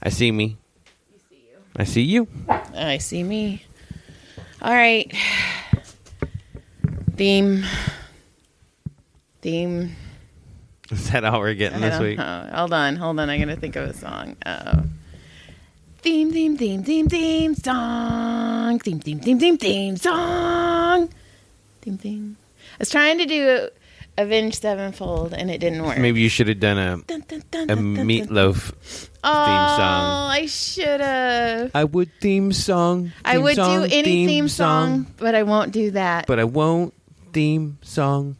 I see me. You see you. I see you. I see me. All right. Theme. Is that all we're getting this week? Hold on. I'm going to think of a song. Theme song. Theme song. Theme. I was trying to do Avenged Sevenfold, and it didn't work. Maybe you should have done a meatloaf theme song. I should have. I would theme song. I would do any theme song, but I won't do that. But I won't theme song.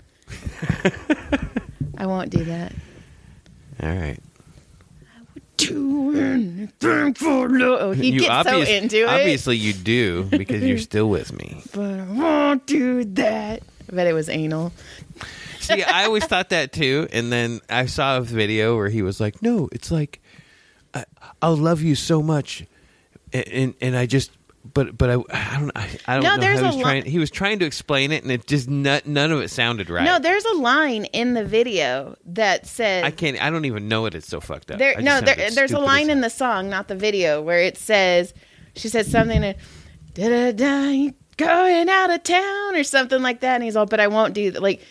I won't do that. All right. I would do anything for love. Oh, he gets so into it. Obviously you do, because you're still with me. But I won't do that. I bet it was anal. See, I always thought that too, and then I saw a video where he was like, "No, it's like I'll love you so much," and I just, but I don't know how he was trying to explain it, and it just none of it sounded right. No, there's a line in the video that says I don't even know it. It's so fucked up. There's a line in the song, not the video, where it says, she says something, da-da-da, going out of town or something like that, and he's all, but I won't do that. Like,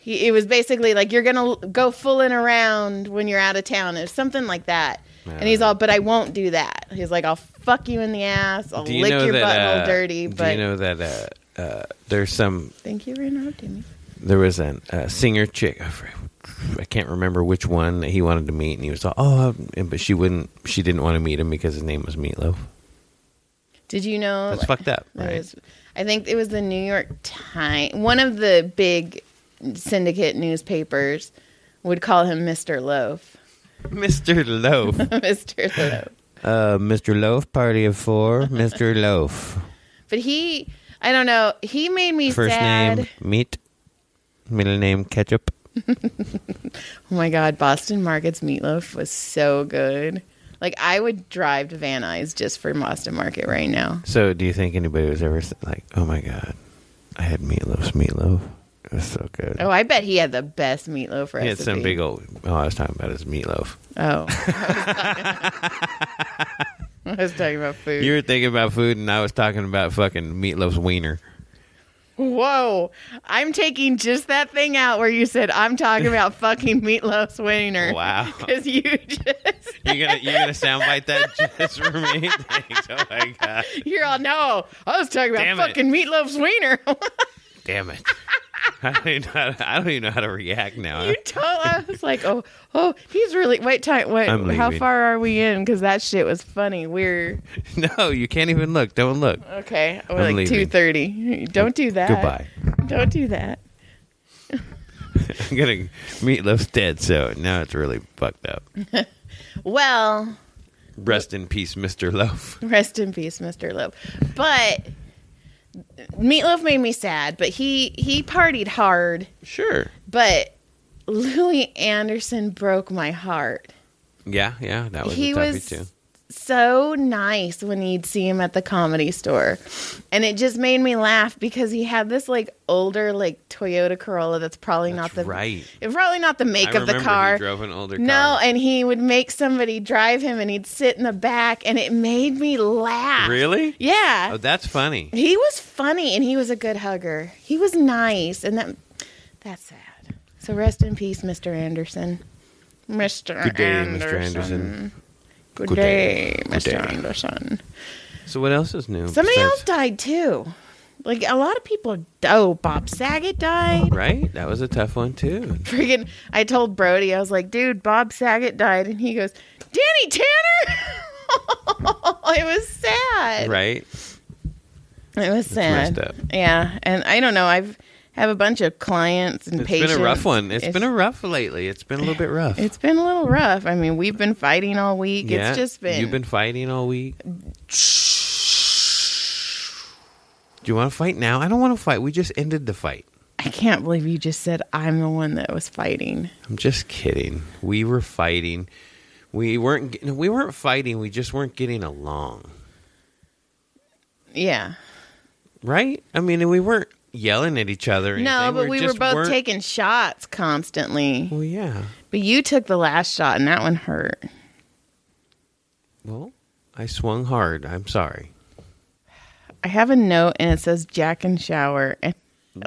it was basically like, you're gonna go fooling around when you're out of town or something like that. And he's all, but I won't do that. He's like, I'll fuck you in the ass, I'll lick your butthole dirty. But do you know that there's some? Thank you for interrupting me. There was a singer chick. I can't remember which one that he wanted to meet, and he was all, but she didn't want to meet him because his name was Meatloaf. Did you know? That's fucked up, right? I think it was the New York Times. One of the big syndicate newspapers would call him Mr. Loaf. Mr. Loaf. Mr. Loaf. Mr. Loaf, party of four, Mr. Loaf. But I don't know, he made me First sad. Name, meat. Middle name, ketchup. Oh my God, Boston Market's meatloaf was so good. Like, I would drive to Van Nuys just for Boston Market right now. So, do you think anybody was ever like, oh my God, I had meatloaf. It was so good. Oh, I bet he had the best meatloaf recipe. He had some big old, I was talking about his meatloaf. Oh. I was talking about food. You were thinking about food, and I was talking about fucking Meatloaf's wiener. Whoa. I'm taking just that thing out where you said, I'm talking about fucking Meatloaf's wiener. Wow. Because you just... You're gonna soundbite that just for me? Thanks. Oh my God. You're all, no, I was talking about fucking Meatloaf's wiener. Damn it. I don't even know how to react now. I was like, oh, he's really, wait, how far are we in? Because that shit was funny. No, you can't even look. Don't look. Okay. We're like 2:30. Don't do that. Goodbye. Don't do that. Meatloaf's dead, so now it's really fucked up. Well. Rest in peace, Mr. Loaf. Rest in peace, Mr. Loaf. But Meatloaf made me sad, but he partied hard. Sure. But Louie Anderson broke my heart. Yeah, that was a toughie too. So nice when you'd see him at the Comedy Store, and it just made me laugh because he had this like older like Toyota Corolla that's probably not the make of the car. He drove an older car. No, and he would make somebody drive him, and he'd sit in the back, and it made me laugh. Really? Yeah. Oh, that's funny. He was funny, and he was a good hugger. He was nice, and that's sad. So rest in peace, Mr. Anderson. Good day, Mr. Anderson. Good day, Mr. Anderson. So what else is new? Somebody else died, too. Like, a lot of people... Oh, Bob Saget died. Right? That was a tough one, too. Freaking... I told Brodie, I was like, dude, Bob Saget died. And he goes, Danny Tanner? It was sad. Right? It was sad. Messed up. Yeah. And I don't know. I've have a bunch of clients and patients. It's been a rough one. It's been a rough lately. It's been a little bit rough. It's been a little rough. I mean, we've been fighting all week. Yeah, it's just been... You've been fighting all week? Do you want to fight now? I don't want to fight. We just ended the fight. I can't believe you just said I'm the one that was fighting. I'm just kidding. We were fighting. We weren't fighting. We just weren't getting along. Yeah. Right? I mean, we weren't yelling at each other. Or no, but we were both taking shots constantly. Well, yeah. But you took the last shot, and that one hurt. Well, I swung hard. I'm sorry. I have a note and it says Jack and shower. And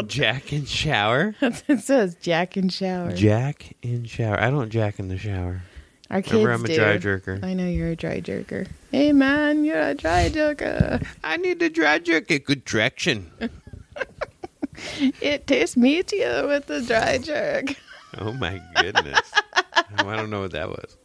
Jack in shower? it says Jack and shower. Jack in shower. I don't jack in the shower. Our kids Remember, I'm do. a dry jerker. I know you're a dry jerker. Hey, man, you're a dry jerker. I need a dry jerk. A good traction. It tastes meatier with the dry jerk. Oh, my goodness. I don't know what that was.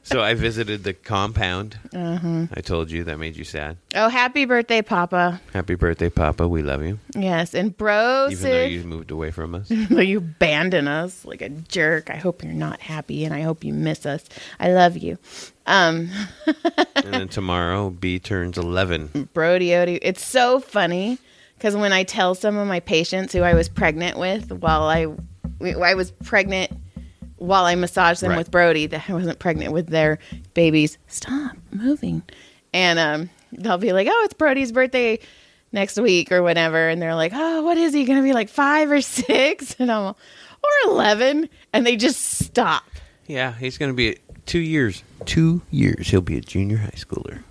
So I visited the compound. Uh-huh. I told you that made you sad. Oh, happy birthday, Papa. Happy birthday, Papa. We love you. Yes, and bros. Even though you moved away from us. You abandon us like a jerk. I hope you're not happy, and I hope you miss us. I love you. And then tomorrow, B turns 11. Brodie, it's so funny because when I tell some of my patients who I was pregnant with while I was pregnant while I massaged them with Brodie, that I wasn't pregnant with their babies. Stop moving. And they'll be like, oh, it's Brodie's birthday next week or whatever. And they're like, oh, what is he going to be, like 5 or 6? And I'm or 11. And they just stop. Yeah, he's going to be 2 years. 2 years. He'll be a junior high schooler.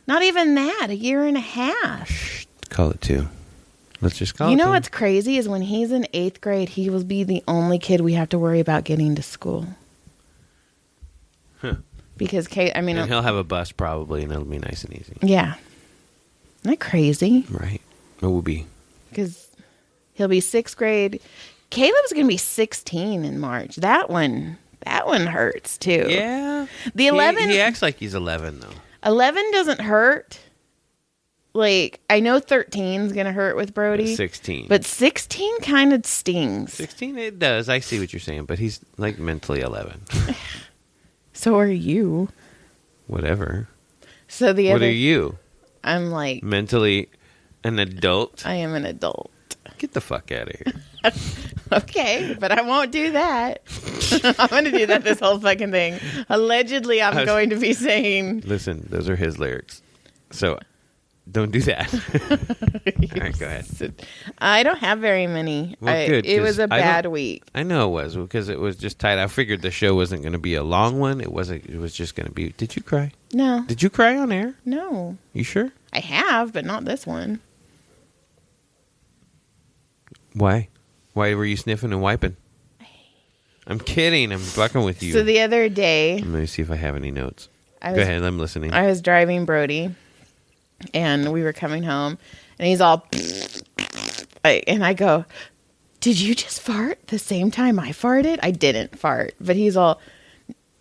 Not even that. A year and a half. Shh, call it 2. Let's just call it. You know what's crazy is when he's in 8th grade, he will be the only kid we have to worry about getting to school. Huh. Because and he'll have a bus probably, and it'll be nice and easy. Yeah. Isn't that crazy? Right. It will be. Because he'll be 6th grade. Caleb's going to be 16 in March. That one hurts too. Yeah. The 11. He acts like he's 11 though. 11 doesn't hurt. Like, I know 13's going to hurt with Brodie. 16. But 16 kind of stings. 16, it does. I see what you're saying, but he's like mentally 11. So are you. Whatever. So what are you? I'm like. Mentally an adult? I am an adult. Get the fuck out of here. Okay, but I won't do that. I'm going to do that this whole fucking thing. Allegedly, I'm going to be saying. Listen, those are his lyrics. So. Don't do that. All right, go ahead. I don't have very many. Well, good. It was a bad week. I know it was because it was just tight. I figured the show wasn't going to be a long one. It wasn't. It was just going to be. Did you cry? No. Did you cry on air? No. You sure? I have, but not this one. Why? Why were you sniffing and wiping? I'm kidding. I'm fucking with you. So the other day. Let me see if I have any notes. Go ahead. I'm listening. I was driving Brodie. And we were coming home, and he's all, and I go, did you just fart the same time I farted? I didn't fart, but he's all,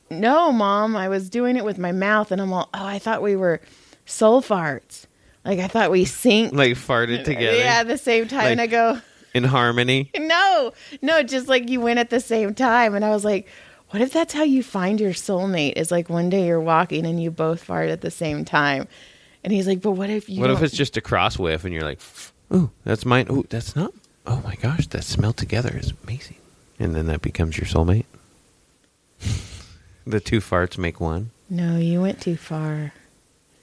no, Mom, I was doing it with my mouth, and I'm all, oh, I thought we were soul farts. Like, I thought we synced. Like farted together? Yeah, at the same time, and I go. In harmony? No, just like you went at the same time, and I was like, what if that's how you find your soulmate, is like one day you're walking, and you both fart at the same time. And he's like, but what if you if it's just a cross whiff and you're like, ooh, that's mine. Ooh, that's not. Oh my gosh, that smell together is amazing. And then that becomes your soulmate. The 2 farts make one. No, you went too far.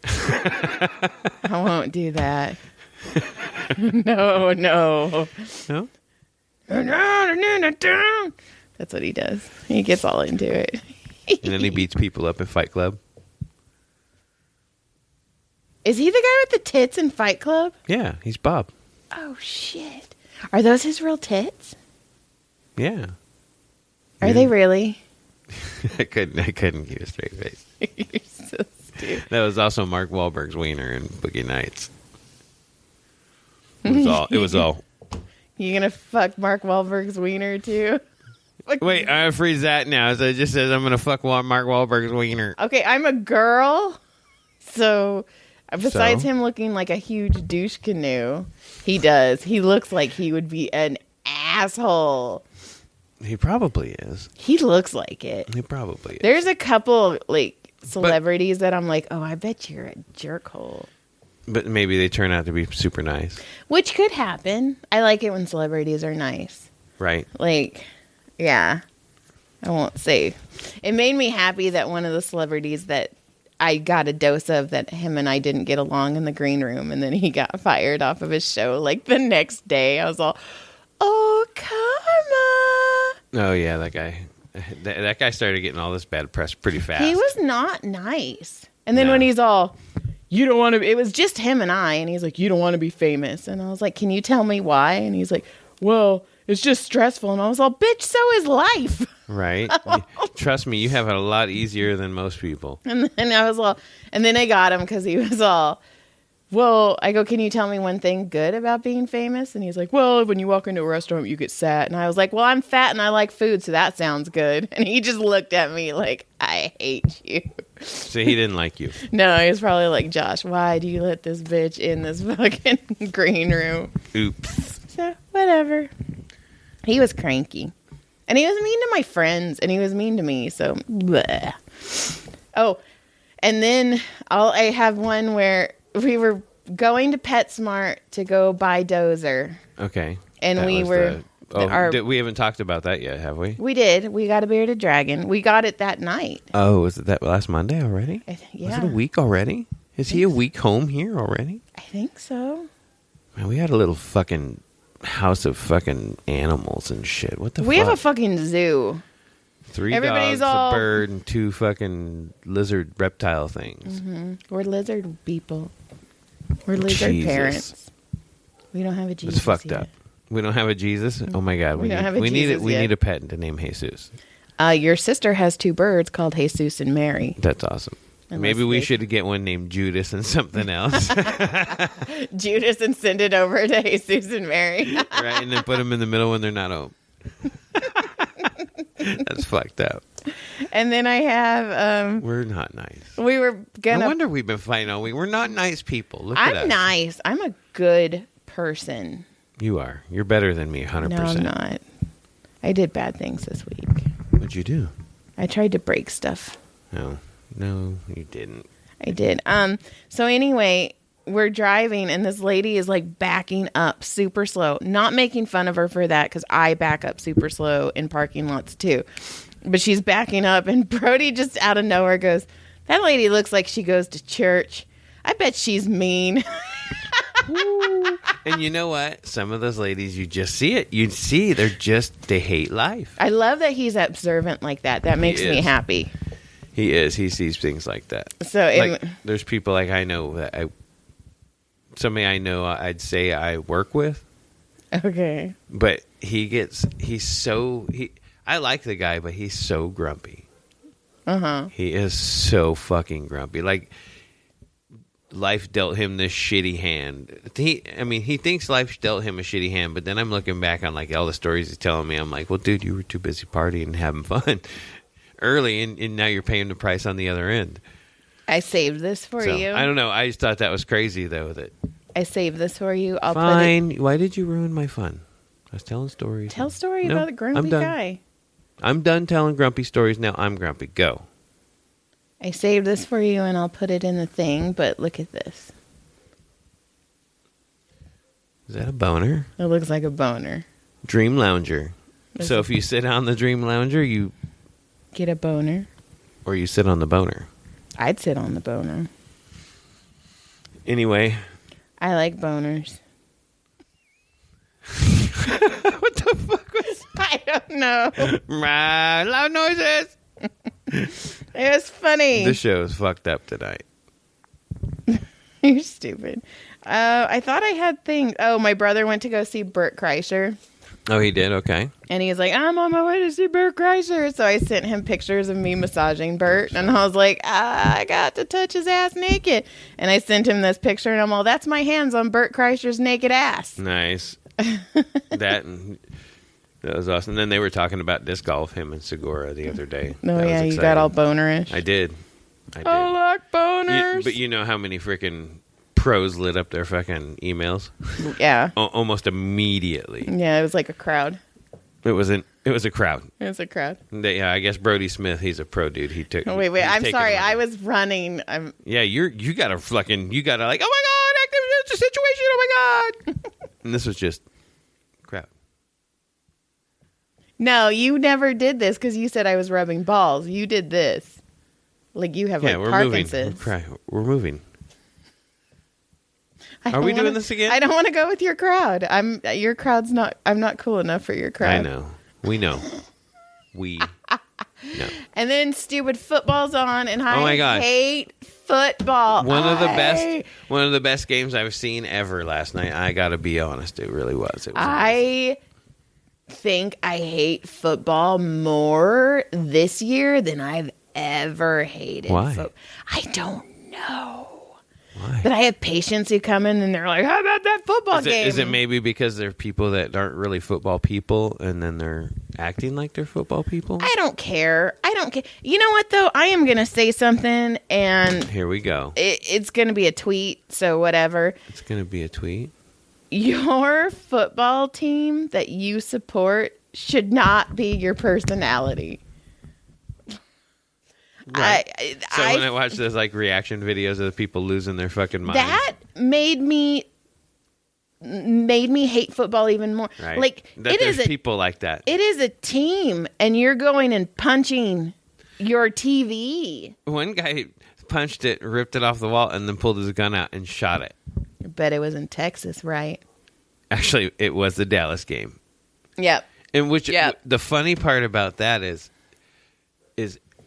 I won't do that. No. No? That's what he does. He gets all into it. And then he beats people up in Fight Club. Is he the guy with the tits in Fight Club? Yeah, he's Bob. Oh, shit. Are those his real tits? Yeah. Are they really? I couldn't keep a straight face. You're so stupid. That was also Mark Wahlberg's wiener in Boogie Nights. It was all. You gonna fuck Mark Wahlberg's wiener too? Wait, I freeze that now. So it just says I'm gonna fuck Mark Wahlberg's wiener. Okay, I'm a girl, so besides him looking like a huge douche canoe, he looks like he would be an asshole. He probably is. He looks like it. He probably is. There's a couple like celebrities that I'm like, oh, I bet you're a jerkhole. But maybe they turn out to be super nice. Which could happen. I like it when celebrities are nice. Right. Like, yeah. I won't say. It made me happy that one of the celebrities that I got a dose of, that him and I didn't get along in the green room, and then he got fired off of his show like the next day. I was all, oh, karma. Oh, yeah, that guy. That guy started getting all this bad press pretty fast. He was not nice. And then when he's all, you don't want to, it was just him and I. And he's like, you don't want to be famous. And I was like, can you tell me why? And he's like, well, it's just stressful. And I was all, bitch, so is life. Right. Trust me, you have it a lot easier than most people. And then I was all, and then I got him because he was all, well, I go, can you tell me one thing good about being famous? And he's like, well, when you walk into a restaurant, you get sat. And I was like, well, I'm fat and I like food, so that sounds good. And he just looked at me like, I hate you. So he didn't like you. No, he was probably like, Josh, why do you let this bitch in this fucking green room? Oops. So, whatever. He was cranky. And he was mean to my friends, and he was mean to me, so, bleh. Oh, and then I have one where we were going to PetSmart to go buy Dozer. Okay. And we were... we haven't talked about that yet, have we? We did. We got a bearded dragon. We got it that night. Oh, was it that last Monday already? Yeah. Was it a week already? Is he a week home here already? I think so. Man, we had a little fucking house of fucking animals and shit. What the fuck? We have a fucking zoo. 3 Everybody's dogs, a bird, and 2 fucking lizard reptile things. Mm-hmm. We're lizard people. We're lizard parents. We don't have a Jesus. It's fucked yet. up. We don't have a Jesus? Oh my God. We need a pet to name Jesus. Your sister has 2 birds called Jesus and Mary. That's awesome. Maybe we should get one named Judas and something else. Judas and send it over to Jesus and Mary. Right, and then put them in the middle when they're not home. That's fucked up. And then I have... we're not nice. We were gonna... No wonder we've been fighting all week. We're not nice people. Look at us. I'm nice. I'm a good person. You are. You're better than me, 100%. No, I'm not. I did bad things this week. What'd you do? I tried to break stuff. No, you didn't. I did. So anyway, we're driving and this lady is like backing up super slow. Not making fun of her for that because I back up super slow in parking lots too. But she's backing up and Brodie just out of nowhere goes, that lady looks like she goes to church. I bet she's mean. And you know what? Some of those ladies, you just see it. You see, they hate life. I love that he's observant like that. That makes me happy. He is. He sees things like that. So there's people like I know that somebody I know I'd say I work with. Okay. But I like the guy, but he's so grumpy. Uh-huh. He is so fucking grumpy. Like, life dealt him this shitty hand. He thinks life dealt him a shitty hand, but then I'm looking back on like all the stories he's telling me. I'm like, well, dude, you were too busy partying and having fun early, and now you're paying the price on the other end. I saved this for you. I don't know. I just thought that was crazy, though. That I saved this for you. Fine. Why did you ruin my fun? I was telling stories. Tell a story about a grumpy guy. I'm done telling grumpy stories now. I'm grumpy. Go. I saved this for you, and I'll put it in the thing, but look at this. Is that a boner? It looks like a boner. Dream Lounger. So if you sit on the Dream Lounger, you... get a boner. Or you sit on the boner. I'd sit on the boner. Anyway. I like boners. What the fuck was I don't know. Loud noises. It was funny. The show is fucked up tonight. You're stupid. I thought I had things. Oh, my brother went to go see Bert Kreischer. Oh, he did? Okay. And he was like, I'm on my way to see Bert Kreischer. So I sent him pictures of me massaging Bert. And I was like, I got to touch his ass naked. And I sent him this picture. And I'm all, that's my hands on Bert Kreischer's naked ass. Nice. That was awesome. And then they were talking about disc golf, him and Segura, the other day. Oh, yeah, you got all bonerish. I did. I like boners. But you know how many freaking pros lit up their fucking emails? Yeah. Almost immediately. Yeah, it was like a crowd. It was a crowd. It was a crowd. Yeah, I guess Brodie Smith, he's a pro dude. He took. Wait, I'm sorry. I was running. Yeah, you gotta like, oh my God, it's a situation, oh my God. And this was just crowd. No, you never did this because you said I was rubbing balls. You did this. Like you have Parkinson's. We're moving. Are we doing this again? I don't want to go with your crowd. I'm not cool enough for your crowd. I know. We know. No. And then stupid football's on, and Oh my I gosh. hate football. One of the best games I've seen ever last night. I gotta be honest, it really was. It was I think I hate football more this year than I've ever hated. Why? I don't know. Why? But I have patients who come in and they're like, "How about that football game?" Is it maybe because they're people that aren't really football people, and then they're acting like they're football people? I don't care. You know what, though? I am going to say something, and Here we go. it's going to be a tweet, so whatever. It's gonna be a tweet. Your football team that you support should not be your personality. Right. So when I watch those like reaction videos of the people losing their fucking minds, that made me hate football even more. right? Like There's people like that. It is a team, and you're going and punching your TV. One guy punched it, ripped it off the wall, and then pulled his gun out and shot it. But it was in Texas, right? Actually, it was the Dallas game. Yep. In which the funny part about that is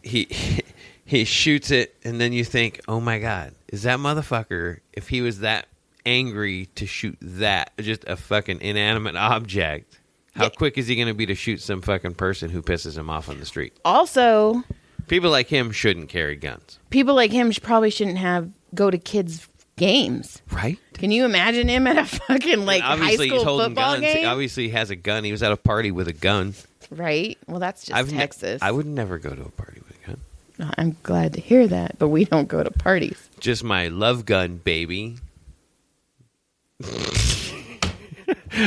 he shoots it, and then you think, oh my God, is that motherfucker, if he was that angry to shoot that, just a fucking inanimate object, how quick is he going to be to shoot some fucking person who pisses him off on the street? Also, people like him shouldn't carry guns. People like him probably shouldn't go to kids' games. Right? Can you imagine him at a fucking high Obviously, school he's holding football guns. game? Obviously, he has a gun. He was at a party with a gun. Right? Well, that's just Texas. I would never go to a party with a gun. I'm glad to hear that, but we don't go to parties. Just my love gun, baby.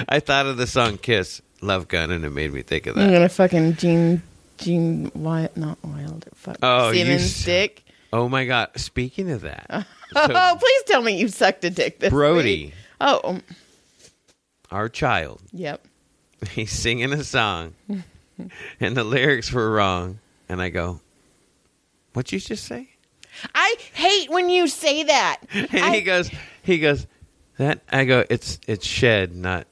I thought of the song Kiss, Love Gun, and it made me think of I'm that. gonna fucking Gene not Wilder. Fuck. Simmons dick. Oh my God. Speaking of that. Oh, please tell me you sucked a dick this Brodie. week. Oh. Our child. Yep. He's singing a song, and the lyrics were wrong. And I go, what'd you just say? I hate when you say that. And he goes, that, I go, it's shed, not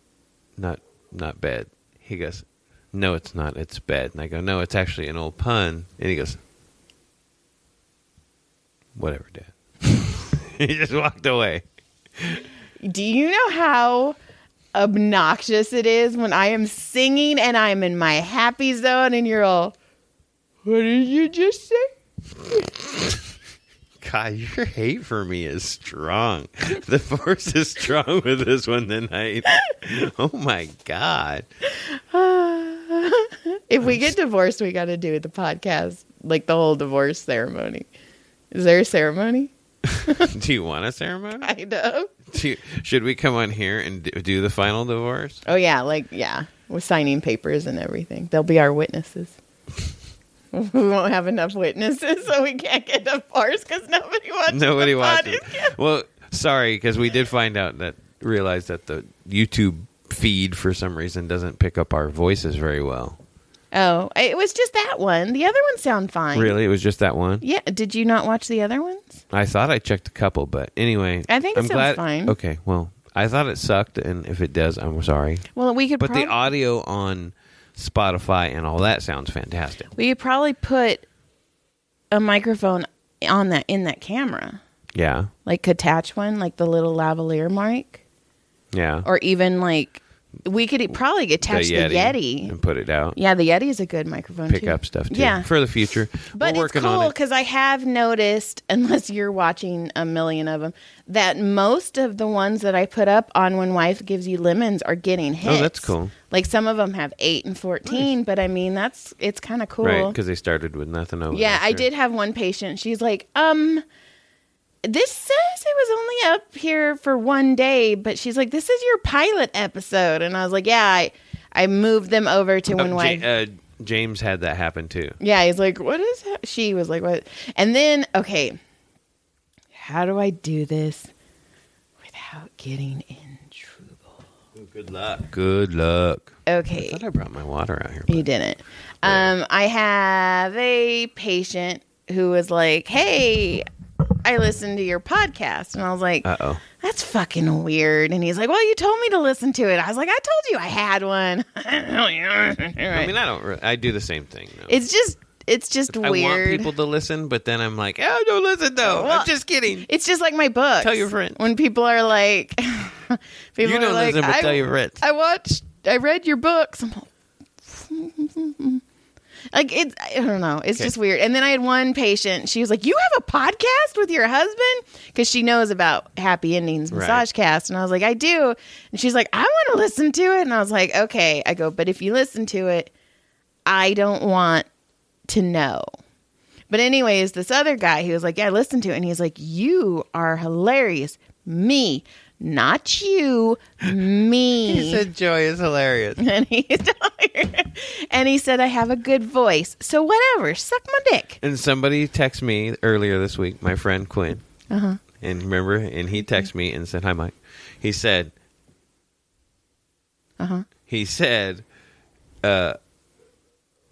bed. He goes, no, it's not, it's bed. And I go, no, it's actually an old pun. And he goes, whatever, Dad. He just walked away. Do you know how obnoxious it is when I am singing and I'm in my happy zone and you're all, what did you just say? God, your hate for me is strong. The force is strong with this one tonight. Oh my God. If we get divorced, we got to do the podcast, like the whole divorce ceremony. Is there a ceremony? Do you want a ceremony? I know. Should we come on here and do the final divorce? Oh, yeah. We're signing papers and everything. They'll be our witnesses. We won't have enough witnesses, so we can't get divorced because nobody watches. Well, sorry, because we did realize that the YouTube feed for some reason doesn't pick up our voices very well. Oh, it was just that one. The other ones sound fine. Really? It was just that one? Yeah. Did you not watch the other ones? I thought I checked a couple, but anyway. I think it sounds fine. Okay, well, I thought it sucked, and if it does, I'm sorry. Well, we could But the audio on Spotify and all that sounds fantastic. We could probably put a microphone in that camera. Yeah. Like attach one, like the little lavalier mic. Yeah. Or even like we could probably attach the Yeti and put it out. Yeah, the Yeti is a good microphone Pick up stuff too. Yeah. For the future. But We're it's working on cool it. because I have noticed, unless you're watching a million of them, that most of the ones that I put up on When Wife Gives You Lemons are getting hits. Oh, that's cool. Like some of them have 8 and 14, but I mean it's kind of cool. Right, because they started with nothing over. Yeah, I did have one patient. She's like, this says it was only up here for one day, but she's like, this is your pilot episode. And I was like, yeah, I moved them over to When Wife. James had that happen too. Yeah, he's like, what is that? She was like, what? And then, okay, how do I do this without getting in trouble? Good luck. Good luck. Okay. I thought I brought my water out here. You didn't. I have a patient who was like, hey, I listened to your podcast. And I was like, Uh-oh. that's fucking weird. And he's like, well, you told me to listen to it. I was like, I told you I had one. I mean, I do the same thing. No. It's just weird. I want people to listen, but then I'm like, oh, don't listen though. Well, I'm just kidding. It's just like my books. Tell your friends. When people are like, you don't listen, but tell your friends. I read your books. I'm like, I don't know. It's just weird. And then I had one patient. She was like, you have a podcast with your husband? Because she knows about Happy Endings Massage Cast. And I was like, I do. And she's like, I want to listen to it. And I was like, okay. I go, but if you listen to it, I don't want to know. But anyways, this other guy, he was like, yeah, listen to it. And he's like, you are hilarious. Me. Not you, me. He said Joy is hilarious. And he said, I have a good voice. So whatever, suck my dick. And somebody texted me earlier this week, my friend Quinn. Uh-huh. And remember, and he texted me and said, hi, Mike. He said,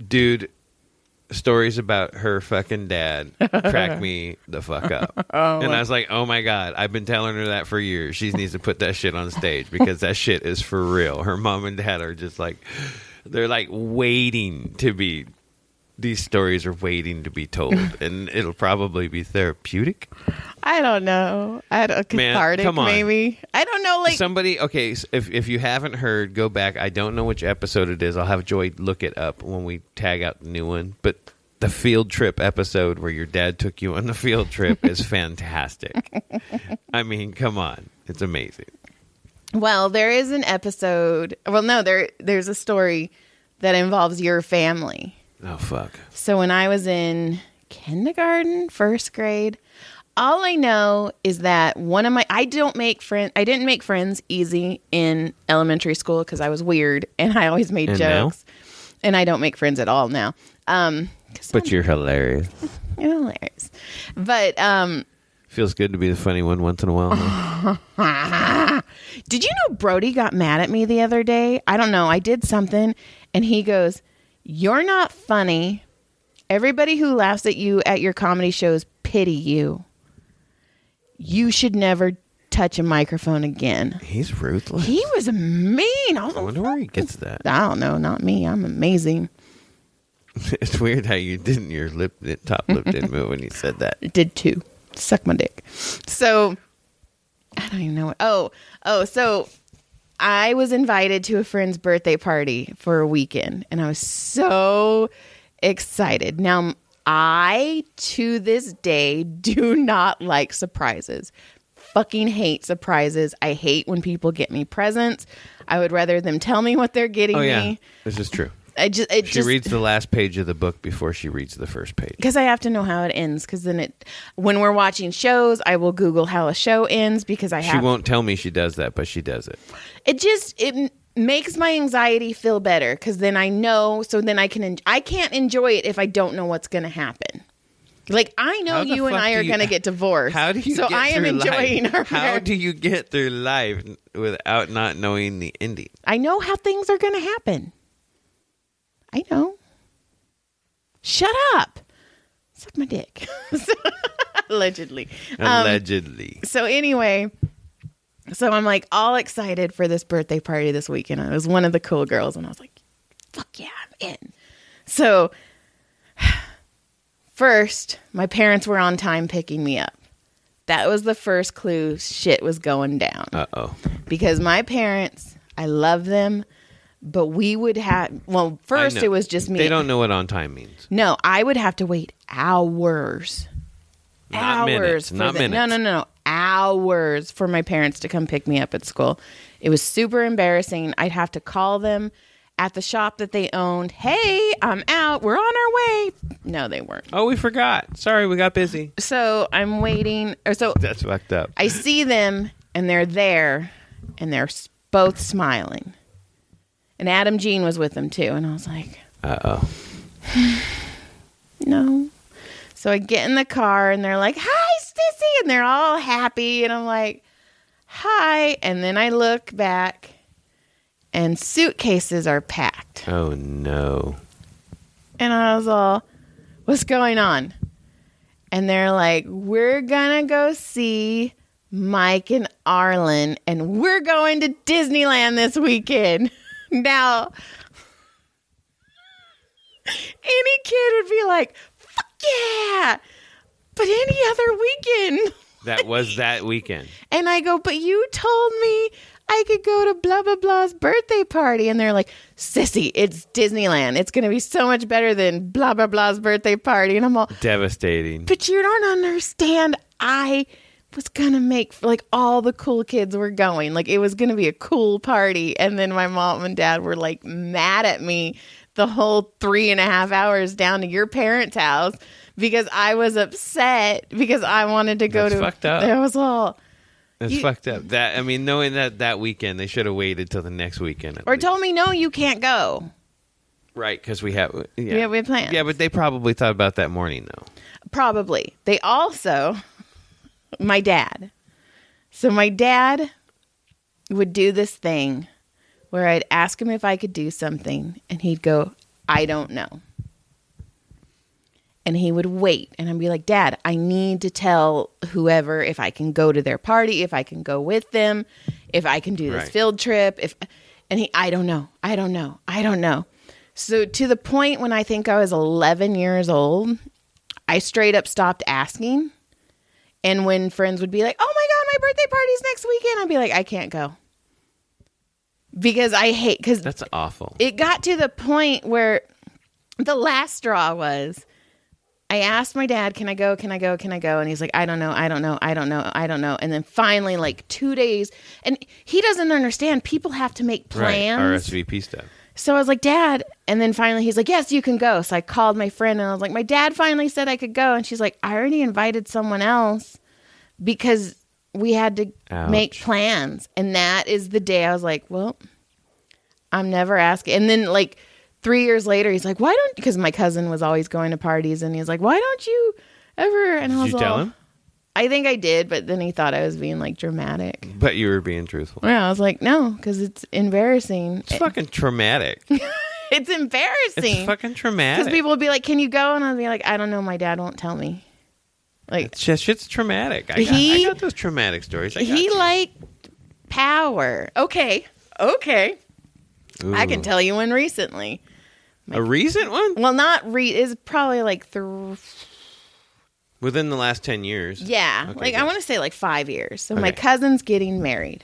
dude, stories about her fucking dad crack me the fuck up. I was like, oh my God, I've been telling her that for years. She needs to put that shit on stage because that shit is for real. Her mom and dad are just like, they're like waiting to be, these stories are waiting to be told. And it'll probably be therapeutic. I don't know. Cathartic, come on. maybe. I don't know. Like somebody, okay, so if you haven't heard, go back. I don't know which episode it is. I'll have Joy look it up when we tag out the new one. But the field trip episode where your dad took you on the field trip is fantastic. I mean, come on. It's amazing. Well, there is an episode. Well, no, there's a story that involves your family. Oh, fuck. So when I was in kindergarten, first grade, all I know is that I didn't make friends easy in elementary school because I was weird and I always made jokes. Now? And I don't make friends at all now. But you're hilarious. You're hilarious. But feels good to be the funny one once in a while. Did you know Brodie got mad at me the other day? I don't know. I did something and he goes, you're not funny. Everybody who laughs at you at your comedy shows pity you. You should never touch a microphone again. He's ruthless. He was mean. I wonder where he gets that. I don't know. Not me. I'm amazing. It's weird how your top lip didn't move when you said that. It did too. Suck my dick. So, I don't even know what. So I was invited to a friend's birthday party for a weekend, and I was so excited. Now, I, to this day, do not like surprises. Fucking hate surprises. I hate when people get me presents. I would rather them tell me what they're getting me. This is true. She reads the last page of the book before she reads the first page. Because I have to know how it ends. Because then when we're watching shows, I will Google how a show ends because She won't tell me she does that, but she does it. It makes my anxiety feel better because then I know. So then I can't enjoy it if I don't know what's going to happen. Like I know you and I are going to get divorced. How do you? So I am enjoying our. How do you get through life without not knowing the ending? I know how things are going to happen. I know. Shut up. Suck my dick. Allegedly. So anyway, I'm like all excited for this birthday party this weekend. I was one of the cool girls and I was like, fuck yeah, I'm in. So first, my parents were on time picking me up. That was the first clue shit was going down. Uh-oh. Because my parents, I love them. But we would have, first it was just me. They don't know what on time means. No, I would have to wait hours. Not minutes. No. Hours for my parents to come pick me up at school. It was super embarrassing. I'd have to call them at the shop that they owned. Hey, I'm out. We're on our way. No, they weren't. Oh, we forgot. Sorry, we got busy. So I'm waiting. That's fucked up. I see them and they're there and they're both smiling. And Adam Jean was with them too. And I was like, uh-oh. No. So I get in the car and they're like, hi, Sissy. And they're all happy. And I'm like, hi. And then I look back and suitcases are packed. Oh, no. And I was all, what's going on? And they're like, we're going to go see Mike and Arlen, and we're going to Disneyland this weekend. Now, any kid would be like, fuck yeah. But any other weekend. That was that weekend. And I go, but you told me I could go to blah, blah, blah's birthday party. And they're like, sissy, it's Disneyland. It's going to be so much better than blah, blah, blah's birthday party. And I'm all... Devastating. But you don't understand. I was going to make... Like, all the cool kids were going. Like, it was going to be a cool party. And then my mom and dad were, like, mad at me the whole 3.5 hours down to your parents' house because I was upset because I wanted to go to... That's fucked up. It was all... It's fucked up. That, I mean, knowing that weekend, they should have waited till the next weekend. Or told me, no, you can't go. Right, because we have... Yeah, we had plans. Yeah, but they probably thought about that morning, though. Probably. They also... My dad. So my dad would do this thing where I'd ask him if I could do something, and he'd go, I don't know. And he would wait, and I'd be like, Dad, I need to tell whoever if I can go to their party, if I can go with them, if I can do this field trip. I don't know. So to the point when I think I was 11 years old, I straight up stopped asking. And when friends would be like, oh my God, my birthday party's next weekend, I'd be like, I can't go. Because that's awful. It got to the point where the last straw was, I asked my dad, can I go? And he's like, I don't know. And then finally, like 2 days, and he doesn't understand. People have to make plans. Right, RSVP stuff. So I was like, Dad. And then finally he's like, yes, you can go. So I called my friend and I was like, my dad finally said I could go. And she's like, I already invited someone else because we had to make plans. And that is the day I was like, well, I'm never asking. And then like 3 years later, he's like, why don't, because my cousin was always going to parties, and he's like, why don't you ever? And I was Did you tell him? I think I did, but then he thought I was being like dramatic. But you were being truthful. Yeah, I was like, no, because it's embarrassing. It's fucking traumatic. It's embarrassing. It's fucking traumatic. Because people would be like, can you go? And I'd be like, I don't know. My dad won't tell me. Like, shit's traumatic. I got those traumatic stories. He liked power. Okay. Ooh. I can tell you one recently. A recent one? Well, it's probably like within the last 10 years. Yeah. Okay, like, I want to say like 5 years. So okay. my cousin's getting married.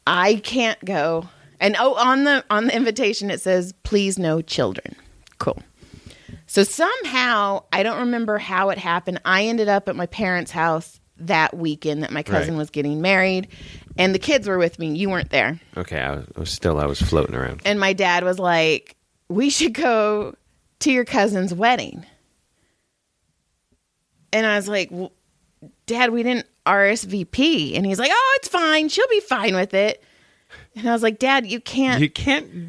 I can't go. And on the invitation, it says, please no children. Cool. So somehow, I don't remember how it happened. I ended up at my parents' house that weekend that my cousin was getting married. And the kids were with me. You weren't there. Okay. I was floating around. And my dad was like, we should go to your cousin's wedding. And I was like, well, Dad, we didn't RSVP. And he's like, oh, it's fine. She'll be fine with it. And I was like, Dad, you can't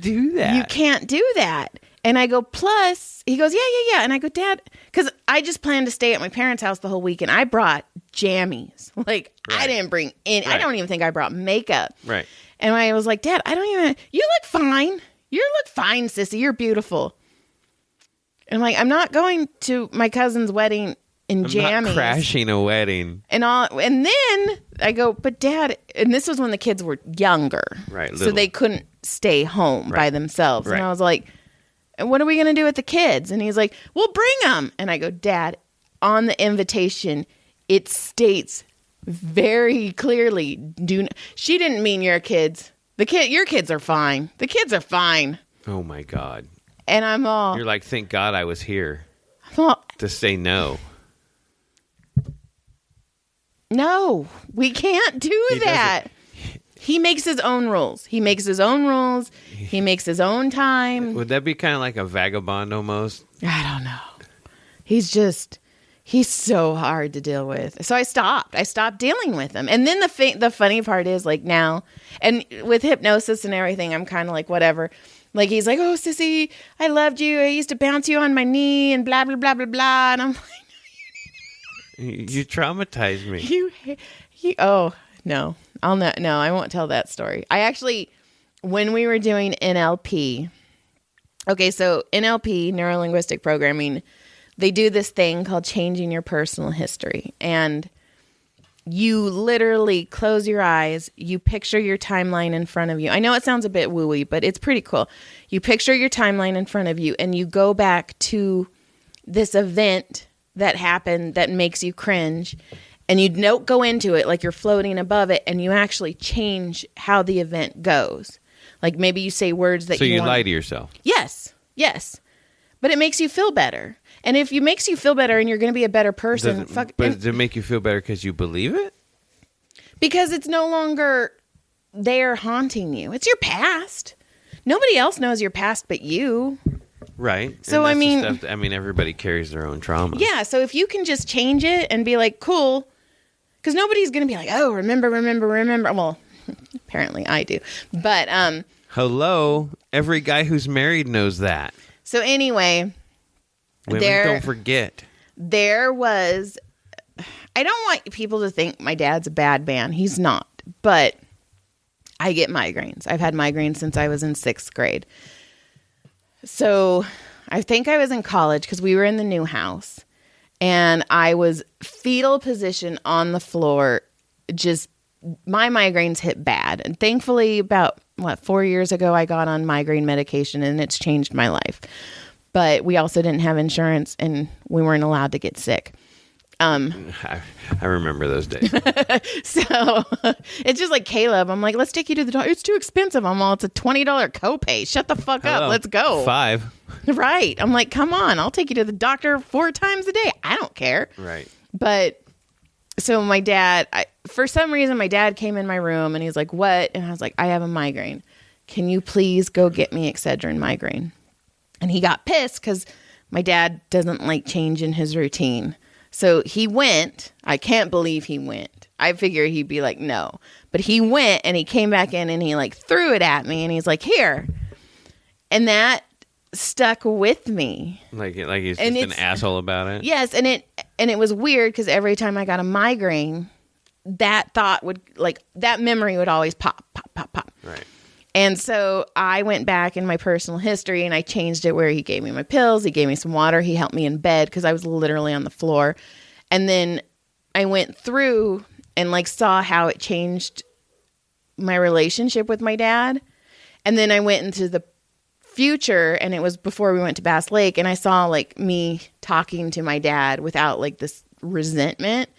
do that. You can't do that. And I go, plus, he goes, yeah. And I go, Dad, because I just planned to stay at my parents' house the whole weekend. I brought jammies. Like, I didn't bring any, I don't even think I brought makeup. Right. And I was like, Dad, you look fine. You look fine, sissy. You're beautiful. And I'm like, I'm not going to my cousin's wedding in jammies. I'm not crashing a wedding. And then I go, but Dad, and this was when the kids were younger. Right. So they couldn't stay home by themselves. And I was like, what are we going to do with the kids? And he's like, well, bring them. And I go, Dad, on the invitation, it states very clearly, she didn't mean your kids. Your kids are fine. The kids are fine. Oh my God. And I'm all, you're like, thank God I was here all, to say no. No, we can't do that. He makes his own rules. He makes his own time. Would that be kind of like a vagabond almost? I don't know. He's so hard to deal with. So I stopped dealing with him. And then the funny part is, like, now, and with hypnosis and everything, I'm kind of like, whatever. Like, he's like, oh, sissy, I loved you. I used to bounce you on my knee and blah, blah, blah, blah, blah. And I'm like, you traumatized me. Oh, no. I won't tell that story. I actually, when we were doing NLP, okay, so NLP, neuro-linguistic programming, they do this thing called changing your personal history. And you literally close your eyes. You picture your timeline in front of you. I know it sounds a bit wooey, but it's pretty cool. You picture your timeline in front of you and you go back to this event that happened that makes you cringe. And you don't go into it like you're floating above it, and you actually change how the event goes. Like maybe you say words that so you lie to yourself. Yes. But it makes you feel better. And if it makes you feel better and you're going to be a better person. Does it make you feel better because you believe it? Because it's no longer there haunting you. It's your past. Nobody else knows your past but you. Right. So, I mean, everybody carries their own trauma. Yeah. So if you can just change it and be like, cool. Because nobody's going to be like, oh, remember. Well, apparently I do. But, hello. Every guy who's married knows that. So anyway, women don't forget. There was, I don't want people to think my dad's a bad man. He's not. But I get migraines. I've had migraines since I was in 6th grade. So I think I was in college because we were in the new house. And I was fetal position on the floor. Just my migraines hit bad. And thankfully about 4 years ago, I got on migraine medication and it's changed my life. But we also didn't have insurance and we weren't allowed to get sick. I remember those days. So it's just like Caleb. I'm like, let's take you to the doctor. It's too expensive. I'm all, it's a $20 copay. Shut the fuck up. Let's go. $5. Right. I'm like, come on. I'll take you to the doctor 4 times a day. I don't care. Right. But so my dad, for some reason, my dad came in my room and he's like, what? And I was like, I have a migraine. Can you please go get me Excedrin migraine? And he got pissed because my dad doesn't like change in his routine. So he went. I can't believe he went. I figure he'd be like, no. But he went and he came back in and he like threw it at me and he's like, here. And that stuck with me. Like he's just an asshole about it? Yes. And it was weird because every time I got a migraine, that thought would, like, that memory would always pop. Right. And so I went back in my personal history and I changed it where he gave me my pills. He gave me some water. He helped me in bed because I was literally on the floor. And then I went through and like saw how it changed my relationship with my dad. And then I went into the future and it was before we went to Bass Lake. And I saw like me talking to my dad without like this resentment.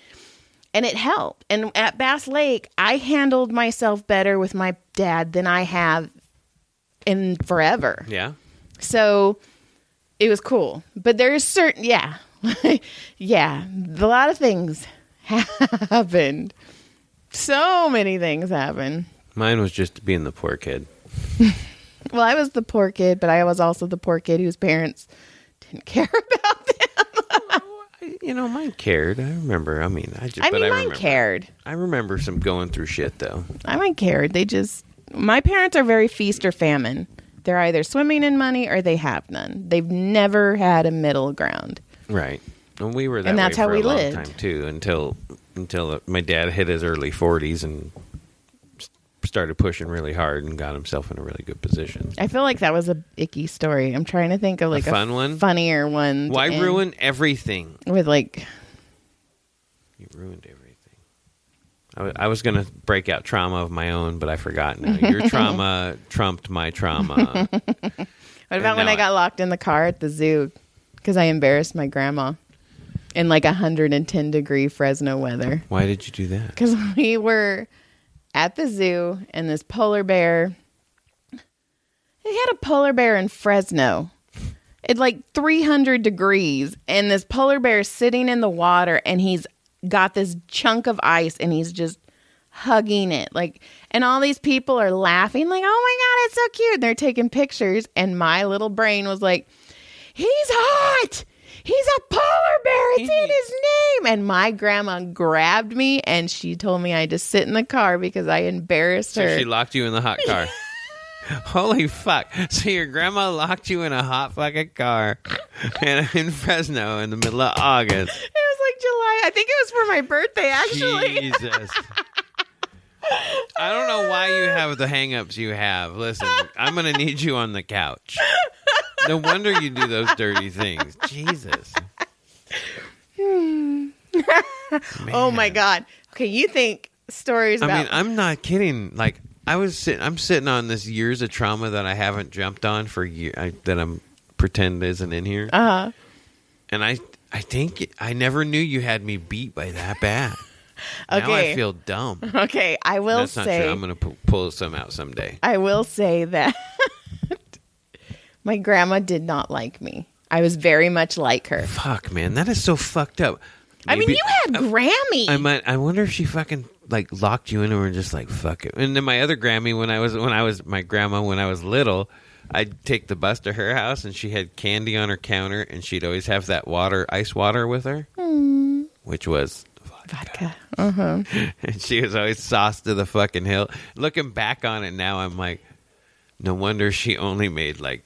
And it helped. And at Bass Lake, I handled myself better with my dad than I have in forever. Yeah. So it was cool. But there's certain, yeah, a lot of things happened. So many things happened. Mine was just being the poor kid. Well, I was the poor kid, but I was also the poor kid whose parents didn't care about them. Mine cared. I remember. Mine cared. I remember some going through shit, though. Mine cared. My parents are very feast or famine. They're either swimming in money or they have none. They've never had a middle ground. Right. And we were that and that's way how for we a long lived. time, too, until my dad hit his early 40s and started pushing really hard and got himself in a really good position. I feel like that was a icky story. I'm trying to think of like a fun one, funnier one. Why ruin everything? With like, you ruined everything. I was gonna break out trauma of my own, but I forgot. Now your trauma trumped my trauma. What about when I got locked in the car at the zoo because I embarrassed my grandma in like 110-degree Fresno weather? Why did you do that? Because we were at the zoo and this polar bear, they had a polar bear in Fresno at like 300 degrees and this polar bear is sitting in the water and he's got this chunk of ice and he's just hugging it, like, and all these people are laughing like, oh my God, it's so cute. And they're taking pictures and my little brain was like, he's hot. He's a polar bear. It's in his name. And my grandma grabbed me and she told me I had to sit in the car because I embarrassed her. So she locked you in the hot car. Holy fuck. So your grandma locked you in a hot fucking car in Fresno in the middle of August. It was like July. I think it was for my birthday, actually. Jesus. I don't know why you have the hang-ups you have. Listen, I'm going to need you on the couch. No wonder you do those dirty things. Jesus. Oh my God. Okay, you think stories about... I mean, I'm not kidding. Like, I'm sitting on this years of trauma that I haven't jumped on for years, that I'm pretend isn't in here. Uh-huh. And I think I never knew you had me beat by that bad. Okay. Now I feel dumb. Okay, I will That's say... not true. I'm going to pull some out someday. I will say that my grandma did not like me. I was very much like her. Fuck, man. That is so fucked up. I mean, you had Grammy. I wonder if she fucking like locked you in and were just like, fuck it. And then my other Grammy, when I was my grandma when I was little, I'd take the bus to her house and she had candy on her counter and she'd always have that ice water with her, which was vodka. Uh-huh. And she was always sauced to the fucking hilt. Looking back on it now, I'm like, no wonder she only made like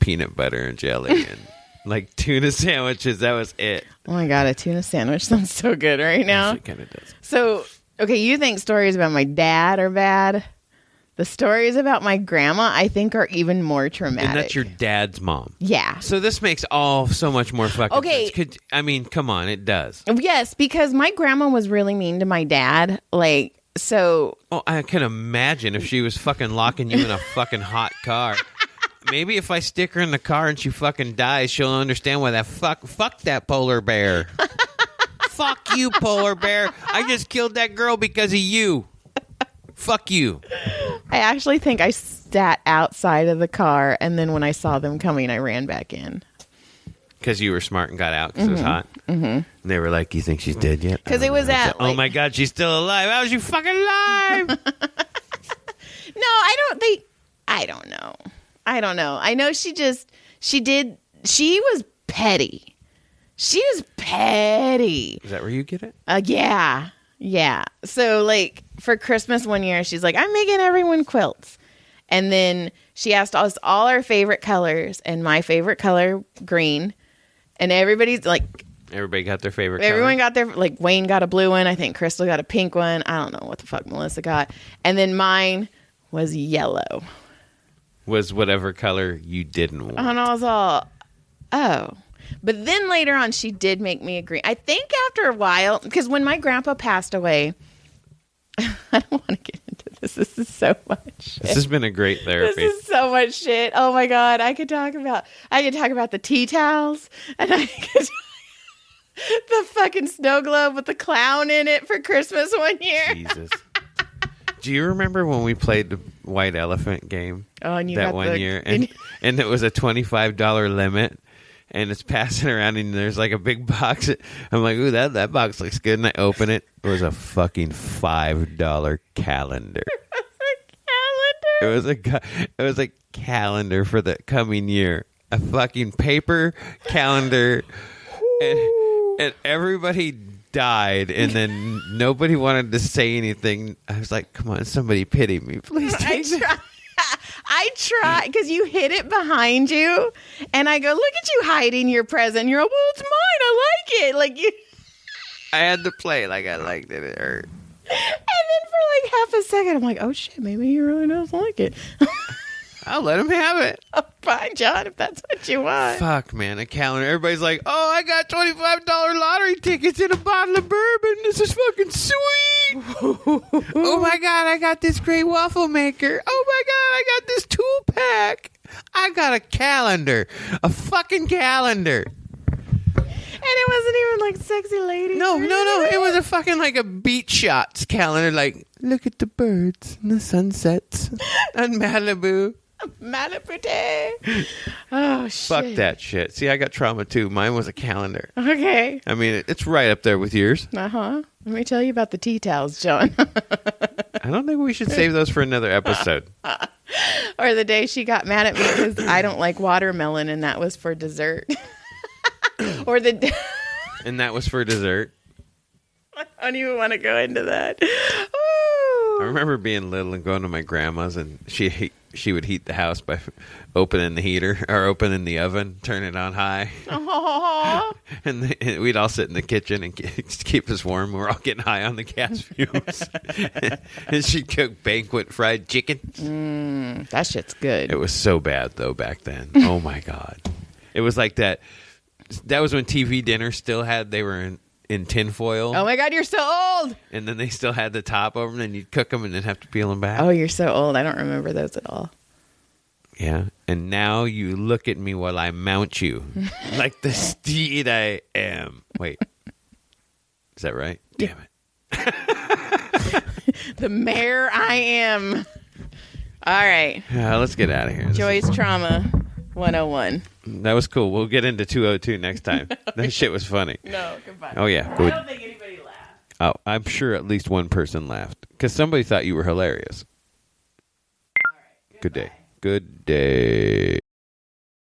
peanut butter and jelly and like tuna sandwiches. That was it. Oh my God, a tuna sandwich sounds so good right now. She kind of does. So, okay, you think stories about my dad are bad? The stories about my grandma, I think, are even more traumatic. And that's your dad's mom. Yeah. So this makes so much more fucking Okay. sense. I mean, come on, it does. Yes, because my grandma was really mean to my dad. Like, so... Oh, I can imagine if she was fucking locking you in a fucking hot car. Maybe if I stick her in the car and she fucking dies, she'll understand why fuck that polar bear. Fuck you, polar bear. I just killed that girl because of you. Fuck you. I actually think I sat outside of the car, and then when I saw them coming, I ran back in. Because you were smart and got out because it was hot? Mm-hmm. And they were like, you think she's dead yet? Because it was at... oh my God, she's still alive. How is she fucking alive? No, I don't know. I know she was petty. She was petty. Is that where you get it? Yeah. So, like, for Christmas one year, she's like, I'm making everyone quilts. And then she asked us all our favorite colors, and my favorite color, green. And everybody's like... Everybody got their favorite Everyone color? got their... Like, Wayne got a blue one. I think Crystal got a pink one. I don't know what the fuck Melissa got. And then mine was yellow. Was whatever color you didn't want. And I was all, oh. But then later on, she did make me a green. I think after a while, because when my grandpa passed away, I don't want to get into this. This is so much shit. This has been a great therapy. This is so much shit. Oh my God. I could talk about the tea towels, and I could the fucking snow globe with the clown in it for Christmas one year. Jesus. Do you remember when we played the White Elephant game that one year? And it was a $25 limit. And it's passing around, and there's like a big box. I'm like, ooh, that box looks good. And I open it. It was a fucking $5 calendar. It was a calendar for the coming year. A fucking paper calendar. And everybody died, and then nobody wanted to say anything. I was like, come on, somebody pity me. Please take it. I try, because you hid it behind you, and I go, look at you hiding your present. You're like, well, it's mine. I like it. Like you. I had to play like I liked it. It hurt. And then for like half a second, I'm like, oh shit, maybe he really does like it. I'll let him have it. Oh, fine, John, if that's what you want. Fuck, man, a calendar. Everybody's like, oh, I got $25 lottery tickets and a bottle of bourbon. This is fucking sweet. Oh my God, I got this great waffle maker. Oh my God, I got this tool pack. I got a calendar. A fucking calendar. And it wasn't even like sexy ladies. No. It was a fucking like a beach shots calendar. Like, look at the birds and the sunsets on Malibu. Malibu Day. Oh, shit. Fuck that shit. See, I got trauma too. Mine was a calendar. Okay. I mean, it's right up there with yours. Uh-huh. Let me tell you about the tea towels, John. I don't think we should save those for another episode. Or the day she got mad at me because I don't like watermelon, and that was for dessert. Or the... And that was for dessert. I don't even want to go into that. I remember being little and going to my grandma's, and she would heat the house by opening the heater or opening the oven, turn it on high. Aww. And we'd all sit in the kitchen and keep us warm. We're all getting high on the gas fumes. And she'd cook banquet fried chicken. That shit's good. It was so bad, though, back then. Oh, my God. It was like that. that was when TV dinner still had, they were in tinfoil. Oh my God, you're so old. And then they still had the top over them, and you'd cook them and then have to peel them back. Oh, you're so old. I don't remember those at all. Yeah. And now you look at me while I mount you like the steed I am. Wait. Is that right? Damn it. The mare I am. All right. Let's get out of here. Joy's Trauma 101. That was cool. We'll get into 202 next time. That shit was funny. No, goodbye. Oh, yeah. I don't think anybody laughed. Oh, I'm sure at least one person laughed because somebody thought you were hilarious. All right. Good day. Good day.